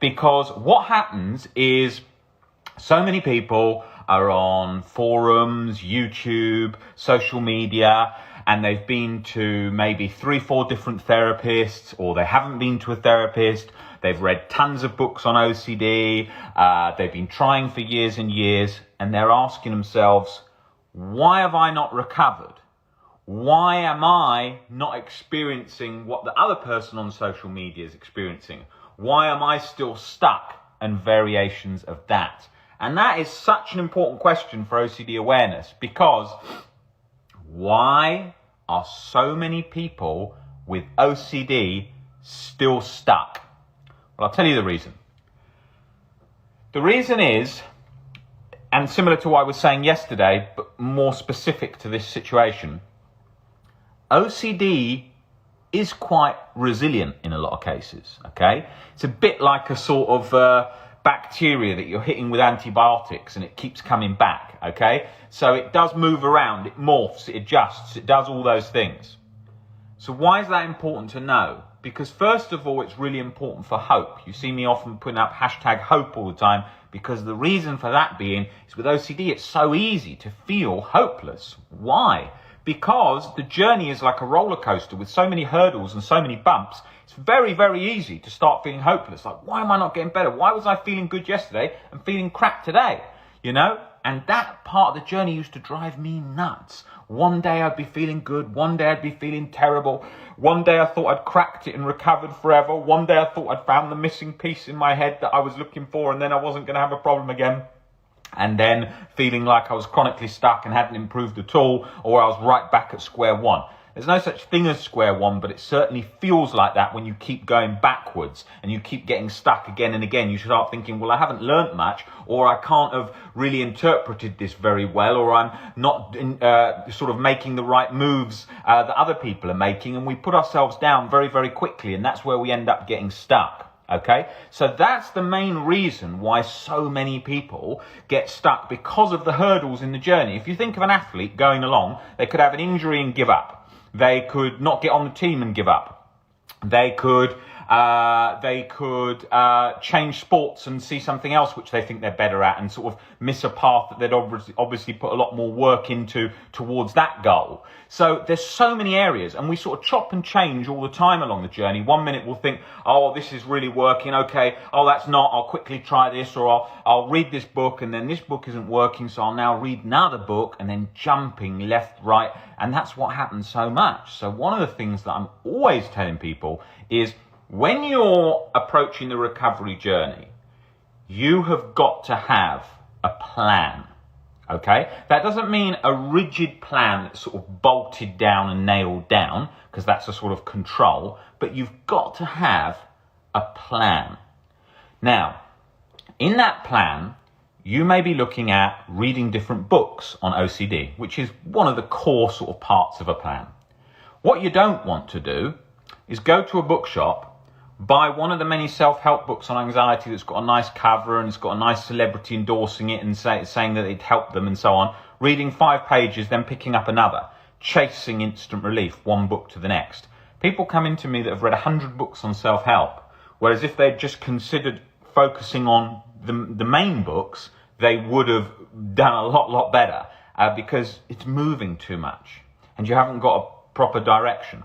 Because what happens is so many people are on forums, YouTube, social media, and they've been to maybe 3-4 different therapists, or they haven't been to a therapist. They've read tons of books on OCD. They've been trying for years and years, and they're asking themselves, why have I not recovered? Why am I not experiencing what the other person on social media is experiencing? Why am I still stuck? And variations of that. And that is such an important question for OCD awareness, because why are so many people with OCD still stuck? Well, I'll tell you the reason. The reason is, and similar to what I was saying yesterday, but more specific to this situation, OCD is quite resilient in a lot of cases, okay? It's a bit like a sort of bacteria that you're hitting with antibiotics and it keeps coming back, okay? So it does move around, it morphs, it adjusts, it does all those things. So why is that important to know? Because first of all, it's really important for hope. You see me often putting up #hope all the time, because the reason for that being is with OCD, it's so easy to feel hopeless. Why? Because the journey is like a roller coaster with so many hurdles and so many bumps. It's very, very easy to start feeling hopeless. Like, why am I not getting better? Why was I feeling good yesterday and feeling crap today? You know? And that part of the journey used to drive me nuts. One day I'd be feeling good. One day I'd be feeling terrible. One day I thought I'd cracked it and recovered forever. One day I thought I'd found the missing piece in my head that I was looking for, and then I wasn't going to have a problem again. And then feeling like I was chronically stuck and hadn't improved at all, or I was right back at square one. There's no such thing as square one, but it certainly feels like that when you keep going backwards and you keep getting stuck again and again. You start thinking, well, I haven't learnt much, or I can't have really interpreted this very well, or I'm not sort of making the right moves that other people are making, and we put ourselves down very, very quickly, and that's where we end up getting stuck. Okay, so that's the main reason why so many people get stuck, because of the hurdles in the journey. If you think of an athlete going along, they could have an injury and give up. They could not get on the team and give up. They could change sports and see something else which they think they're better at, and sort of miss a path that they'd obviously put a lot more work into towards that goal. So there's so many areas, and we sort of chop and change all the time along the journey. One minute we'll think, oh, this is really working. Okay. Oh, that's not. I'll quickly try this, or I'll read this book, and then this book isn't working, so I'll now read another book, and then jumping left, right. And that's what happens so much. So one of the things that I'm always telling people is, when you're approaching the recovery journey, you have got to have a plan, okay? That doesn't mean a rigid plan that's sort of bolted down and nailed down, because that's a sort of control, but you've got to have a plan. Now, in that plan, you may be looking at reading different books on OCD, which is one of the core sort of parts of a plan. What you don't want to do is go to a bookshop, buy one of the many self-help books on anxiety that's got a nice cover and it's got a nice celebrity endorsing it and saying that it helped them and so on, reading 5 pages, then picking up another, chasing instant relief, one book to the next. People come into me that have read 100 books on self-help, whereas if they'd just considered focusing on the main books, they would have done a lot better, because it's moving too much and you haven't got a proper direction.